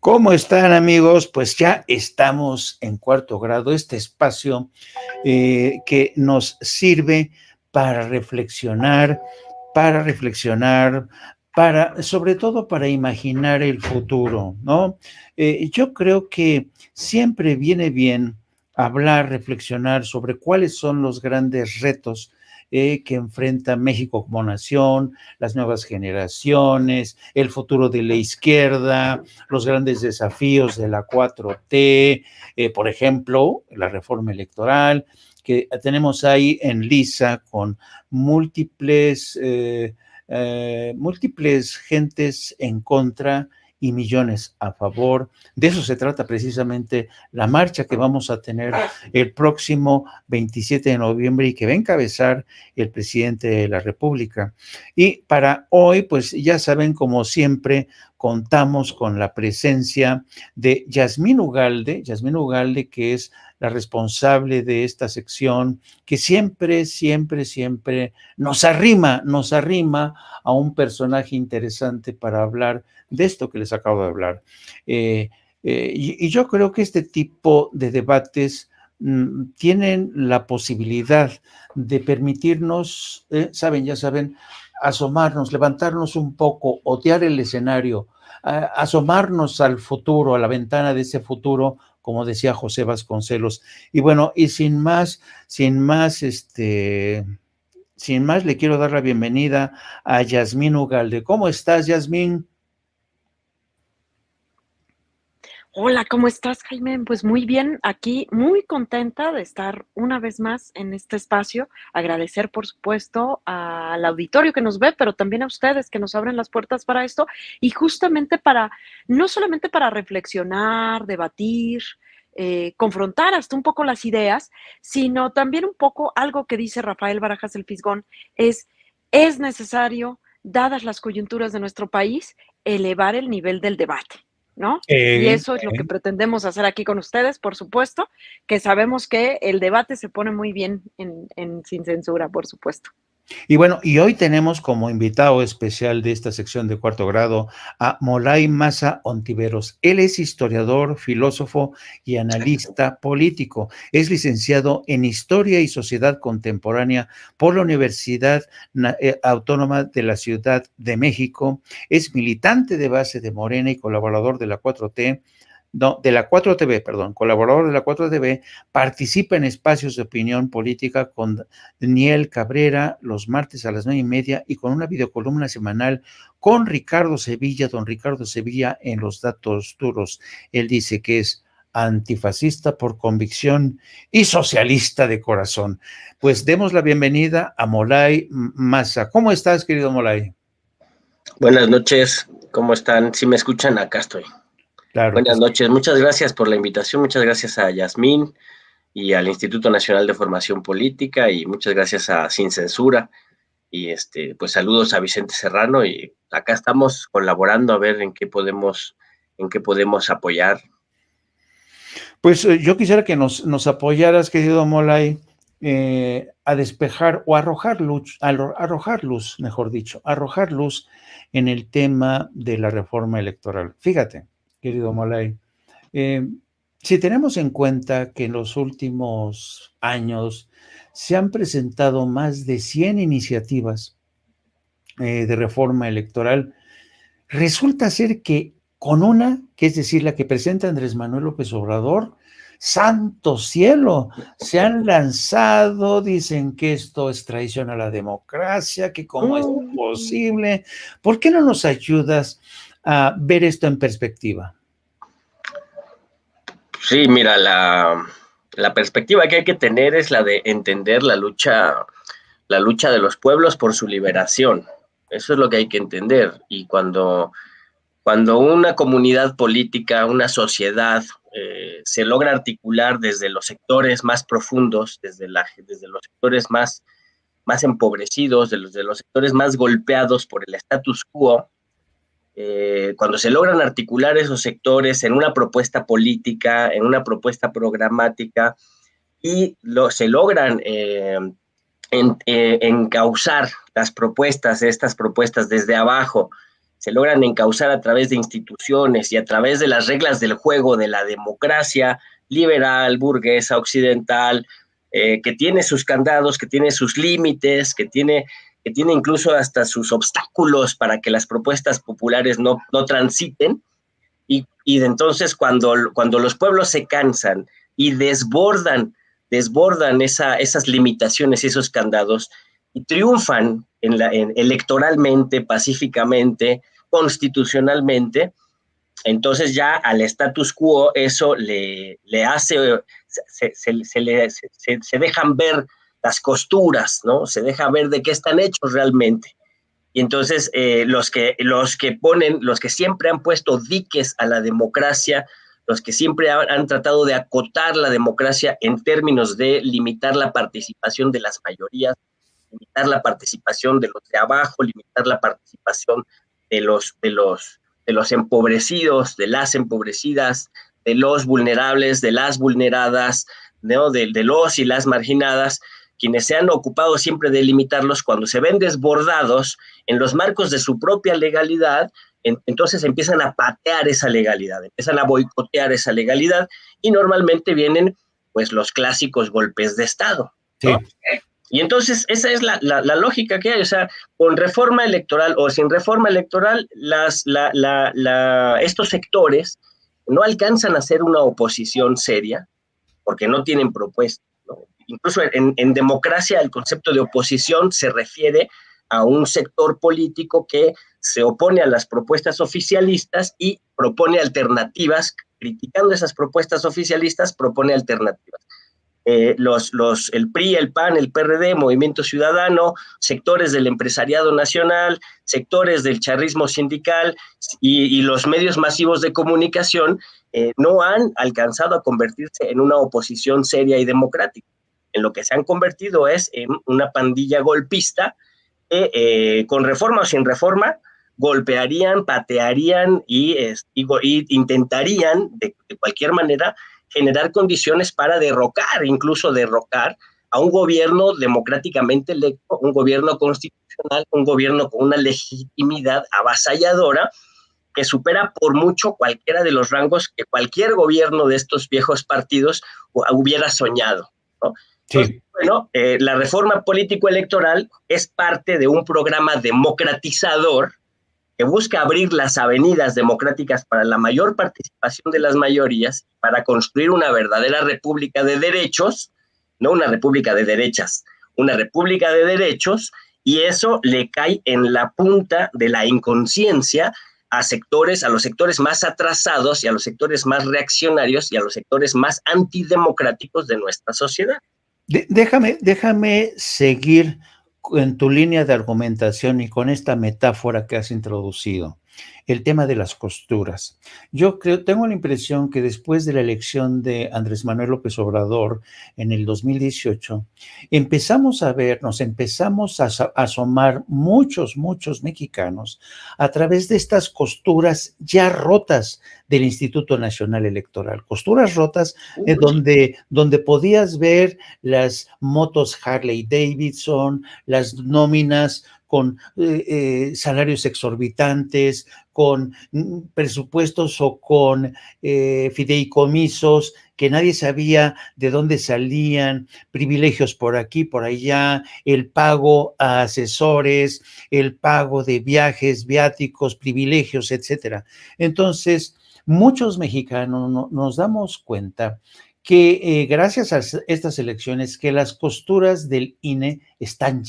¿Cómo están, amigos? Pues ya estamos en cuarto grado, este espacio que nos sirve para reflexionar, para reflexionar, sobre todo para imaginar el futuro, ¿no? Yo creo que siempre viene bien hablar, reflexionar sobre cuáles son los grandes retos que enfrenta México como nación, las nuevas generaciones, el futuro de la izquierda, los grandes desafíos de la 4T, por ejemplo, la reforma electoral, que tenemos ahí en lisa con múltiples gentes en contra y millones a favor. De eso se trata precisamente la marcha que vamos a tener el próximo 27 de noviembre y que va a encabezar el presidente de la República. Y para hoy, pues ya saben, como siempre, contamos con la presencia de Yasmín Ugalde, que es la responsable de esta sección, que siempre nos arrima a un personaje interesante para hablar de esto que les acabo de hablar. Y yo creo que este tipo de debates tienen la posibilidad de permitirnos, ya saben, asomarnos, levantarnos un poco, otear el escenario, asomarnos al futuro, a la ventana de ese futuro, como decía José Vasconcelos. Y bueno, y sin más, le quiero dar la bienvenida a Yasmín Ugalde. ¿Cómo estás, Yasmín? Hola, ¿cómo estás, Jaime? Pues muy bien, aquí muy contenta de estar una vez más en este espacio. Agradecer, por supuesto, al auditorio que nos ve, pero también a ustedes que nos abren las puertas para esto y justamente no solamente para reflexionar, debatir, confrontar hasta un poco las ideas, sino también un poco algo que dice Rafael Barajas el Fisgón, es necesario, dadas las coyunturas de nuestro país, elevar el nivel del debate, ¿no? Y eso es lo que pretendemos hacer aquí con ustedes, por supuesto, que sabemos que el debate se pone muy bien sin censura, por supuesto. Y bueno, y hoy tenemos como invitado especial de esta sección de cuarto grado a Molay Maza Ontiveros. Él es historiador, filósofo y analista político. Es licenciado en Historia y Sociedad Contemporánea por la Universidad Autónoma de la Ciudad de México. Es militante de base de Morena y colaborador de la 4T. No, de la 4TV, perdón, colaborador de la 4TV, participa en espacios de opinión política con Daniel Cabrera los martes a las 9:30 y con una videocolumna semanal con Ricardo Sevilla, don Ricardo Sevilla en Los Datos Duros. Él dice que es antifascista por convicción y socialista de corazón. Pues demos la bienvenida a Molay Maza. ¿Cómo estás, querido Molay? Buenas noches, ¿cómo están? Si me escuchan, acá estoy. Claro. Buenas noches, muchas gracias por la invitación, muchas gracias a Yasmín y al Instituto Nacional de Formación Política y muchas gracias a Sin Censura y pues saludos a Vicente Serrano y acá estamos colaborando a ver en qué podemos apoyar. Pues yo quisiera que nos apoyaras, querido Molay, a despejar o arrojar luz, mejor dicho, arrojar luz en el tema de la reforma electoral. Fíjate, querido Molay, si tenemos en cuenta que en los últimos años se han presentado más de 100 iniciativas de reforma electoral, resulta ser que con una, que es decir, la que presenta Andrés Manuel López Obrador, santo cielo, se han lanzado, dicen que esto es traición a la democracia, que cómo es posible. ¿Por qué no nos ayudas a ver esto en perspectiva? Sí, mira, la perspectiva que hay que tener es la de entender la lucha de los pueblos por su liberación. Eso es lo que hay que entender. Y cuando una comunidad política, una sociedad, se logra articular desde los sectores más profundos, desde los sectores más empobrecidos, de los sectores más golpeados por el status quo, cuando se logran articular esos sectores en una propuesta política, en una propuesta programática, y se logran encauzar estas propuestas desde abajo, se logran encauzar a través de instituciones y a través de las reglas del juego de la democracia liberal, burguesa, occidental, que tiene sus candados, que tiene sus límites, que tiene incluso hasta sus obstáculos para que las propuestas populares no transiten. Y entonces cuando los pueblos se cansan y desbordan esas limitaciones y esos candados y triunfan electoralmente, pacíficamente, constitucionalmente, entonces ya al status quo eso le hace, se dejan ver las costuras, ¿no? Se deja ver de qué están hechos realmente. Y entonces los que siempre han puesto diques a la democracia, los que siempre han tratado de acotar la democracia en términos de limitar la participación de las mayorías, limitar la participación de los de abajo, limitar la participación de los empobrecidos, de las empobrecidas, de los vulnerables, de las vulneradas, ¿no? de los y las marginadas, quienes se han ocupado siempre de limitarlos, cuando se ven desbordados en los marcos de su propia legalidad, entonces empiezan a patear esa legalidad, empiezan a boicotear esa legalidad, y normalmente vienen pues los clásicos golpes de Estado, ¿no? Sí. Y entonces esa es la lógica que hay, o sea, con reforma electoral o sin reforma electoral, estos sectores no alcanzan a ser una oposición seria, porque no tienen propuesta, ¿no? Incluso en democracia el concepto de oposición se refiere a un sector político que se opone a las propuestas oficialistas y propone alternativas, criticando esas propuestas oficialistas, propone alternativas. El PRI, el PAN, el PRD, Movimiento Ciudadano, sectores del empresariado nacional, sectores del charrismo sindical y los medios masivos de comunicación no han alcanzado a convertirse en una oposición seria y democrática. En lo que se han convertido es en una pandilla golpista que con reforma o sin reforma golpearían, patearían y intentarían de cualquier manera generar condiciones para incluso derrocar a un gobierno democráticamente electo, un gobierno constitucional, un gobierno con una legitimidad avasalladora que supera por mucho cualquiera de los rangos que cualquier gobierno de estos viejos partidos hubiera soñado, ¿no? Sí. Entonces, bueno, la reforma político-electoral es parte de un programa democratizador que busca abrir las avenidas democráticas para la mayor participación de las mayorías, para construir una verdadera república de derechos, no una república de derechas, una república de derechos, y eso le cae en la punta de la inconsciencia a los sectores más atrasados y a los sectores más reaccionarios y a los sectores más antidemocráticos de nuestra sociedad. Déjame seguir en tu línea de argumentación y con esta metáfora que has introducido, el tema de las costuras. Yo tengo la impresión que después de la elección de Andrés Manuel López Obrador en el 2018, nos empezamos a asomar muchos mexicanos a través de estas costuras ya rotas del Instituto Nacional Electoral, costuras rotas donde podías ver las motos Harley Davidson, las nóminas con salarios exorbitantes, con presupuestos o con fideicomisos que nadie sabía de dónde salían, privilegios por aquí, por allá, el pago a asesores, el pago de viajes, viáticos, privilegios, etcétera. Entonces, muchos mexicanos nos damos cuenta que gracias a estas elecciones, que las costuras del INE están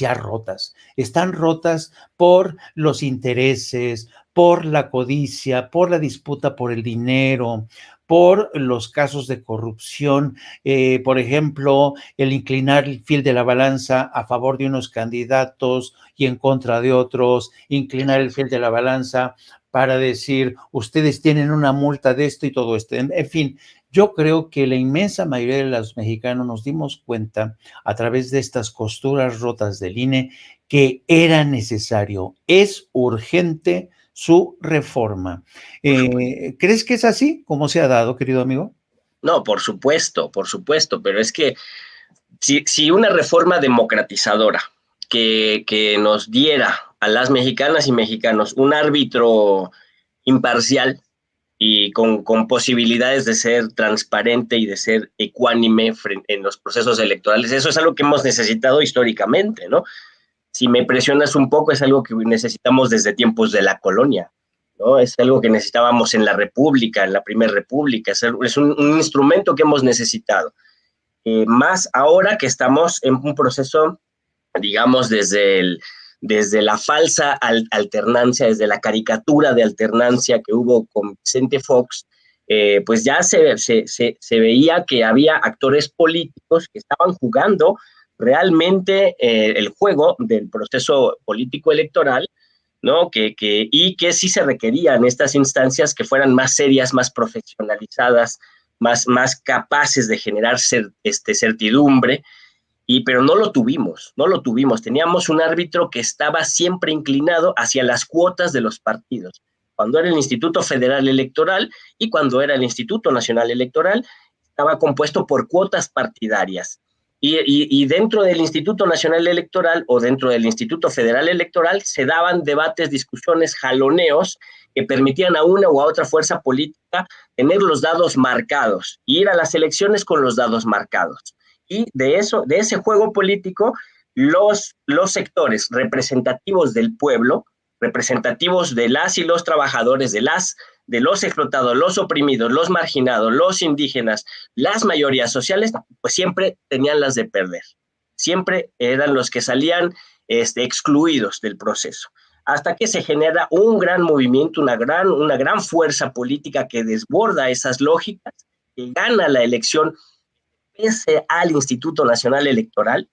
rotas por los intereses, por la codicia, por la disputa por el dinero, por los casos de corrupción, por ejemplo, el inclinar el fiel de la balanza a favor de unos candidatos y en contra de otros, inclinar el fiel de la balanza para decir, ustedes tienen una multa de esto y todo esto. En fin, yo creo que la inmensa mayoría de los mexicanos nos dimos cuenta a través de estas costuras rotas del INE que era necesario, es urgente su reforma. ¿Crees que es así como se ha dado, querido amigo? No, por supuesto, pero es que si una reforma democratizadora que nos diera a las mexicanas y mexicanos un árbitro imparcial y con posibilidades de ser transparente y de ser ecuánime en los procesos electorales. Eso es algo que hemos necesitado históricamente, ¿no? Si me presionas un poco, es algo que necesitamos desde tiempos de la colonia, ¿no? Es algo que necesitábamos en la República, en la Primera República, es un instrumento que hemos necesitado. Más ahora que estamos en un proceso, digamos, desde la falsa alternancia, desde la caricatura de alternancia que hubo con Vicente Fox, pues ya se veía que había actores políticos que estaban jugando realmente el juego del proceso político electoral, ¿no? Y que sí se requerían estas instancias que fueran más serias, más profesionalizadas, más capaces de generar certidumbre, pero no lo tuvimos. Teníamos un árbitro que estaba siempre inclinado hacia las cuotas de los partidos. Cuando era el Instituto Federal Electoral y cuando era el Instituto Nacional Electoral, estaba compuesto por cuotas partidarias. Y dentro del Instituto Nacional Electoral o dentro del Instituto Federal Electoral se daban debates, discusiones, jaloneos que permitían a una u a otra fuerza política tener los dados marcados, ir a las elecciones con los dados marcados. Y de ese juego político, los sectores representativos del pueblo, representativos de las y los trabajadores, de los explotados, los oprimidos, los marginados, los indígenas, las mayorías sociales, pues siempre tenían las de perder. Siempre eran los que salían excluidos del proceso. Hasta que se genera un gran movimiento, una gran fuerza política que desborda esas lógicas, que gana la elección pese al Instituto Nacional Electoral,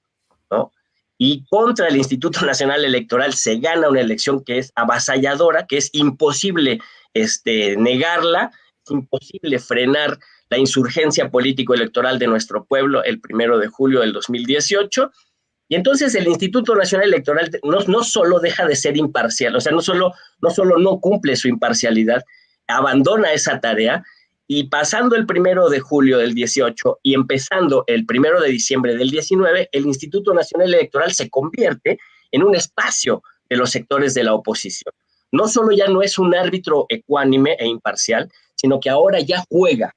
¿no? Y contra el Instituto Nacional Electoral se gana una elección que es avasalladora, que es imposible negarla, es imposible frenar la insurgencia político-electoral de nuestro pueblo el 1 de julio del 2018. Y entonces el Instituto Nacional Electoral no solo deja de ser imparcial, o sea, no solo no cumple su imparcialidad, abandona esa tarea, y pasando el 1 de julio del 18 y empezando el 1 de diciembre del 19, el Instituto Nacional Electoral se convierte en un espacio de los sectores de la oposición. No solo ya no es un árbitro ecuánime e imparcial, sino que ahora ya juega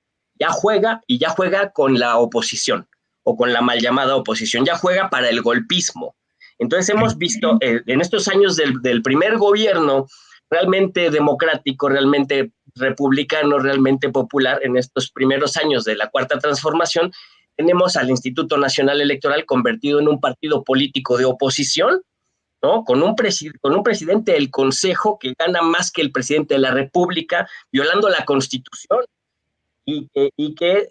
con la oposición, o con la mal llamada oposición, ya juega para el golpismo. Entonces hemos visto en estos años del primer gobierno realmente democrático, realmente republicano, realmente popular, en estos primeros años de la Cuarta Transformación, tenemos al Instituto Nacional Electoral convertido en un partido político de oposición, ¿no? Con un presidente del Consejo que gana más que el presidente de la República, violando la Constitución, y que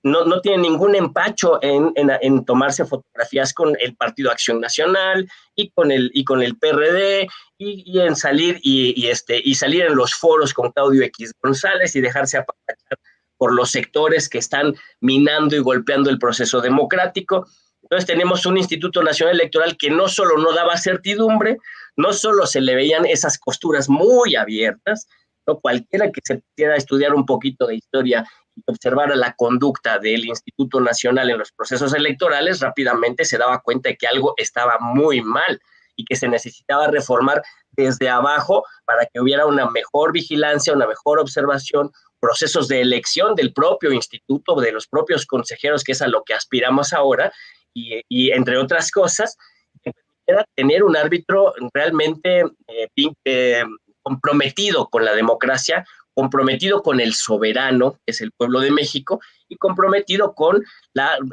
no tiene ningún empacho en tomarse fotografías con el Partido Acción Nacional y con el PRD, y en salir y salir en los foros con Claudio X González y dejarse apapachar por los sectores que están minando y golpeando el proceso democrático. Entonces tenemos un Instituto Nacional Electoral que no solo no daba certidumbre, no solo se le veían esas costuras muy abiertas, ¿no? Cualquiera que se quiera estudiar un poquito de historia y observar la conducta del Instituto Nacional en los procesos electorales, rápidamente se daba cuenta de que algo estaba muy mal y que se necesitaba reformar desde abajo para que hubiera una mejor vigilancia, una mejor observación, procesos de elección del propio instituto, de los propios consejeros, que es a lo que aspiramos ahora, y entre otras cosas, que permitiera tener un árbitro realmente comprometido con la democracia, comprometido con el soberano, que es el pueblo de México, y comprometido con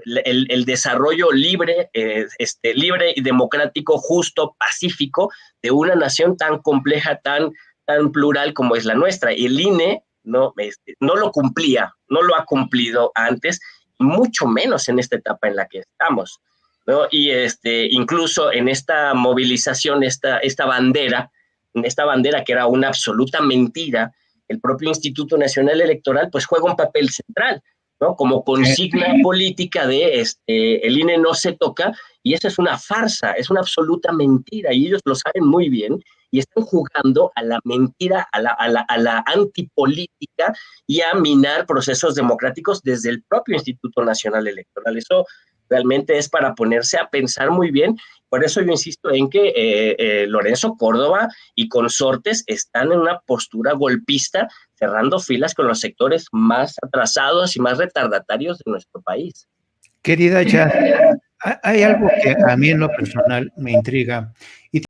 el desarrollo libre y democrático, justo, pacífico, de una nación tan compleja, tan plural como es la nuestra. Y el INE no lo cumplía, no lo ha cumplido antes, mucho menos en esta etapa en la que estamos, ¿no? Y incluso en esta movilización, esta bandera que era una absoluta mentira, el propio Instituto Nacional Electoral pues juega un papel central, ¿no? Como consigna política de el INE no se toca, y eso es una farsa, es una absoluta mentira, y ellos lo saben muy bien, y están jugando a la mentira, a la antipolítica, y a minar procesos democráticos desde el propio Instituto Nacional Electoral. Eso realmente es para ponerse a pensar muy bien. Por eso yo insisto en que Lorenzo Córdoba y consortes están en una postura golpista, cerrando filas con los sectores más atrasados y más retardatarios de nuestro país. Querida Jazz, hay algo que a mí en lo personal me intriga. Y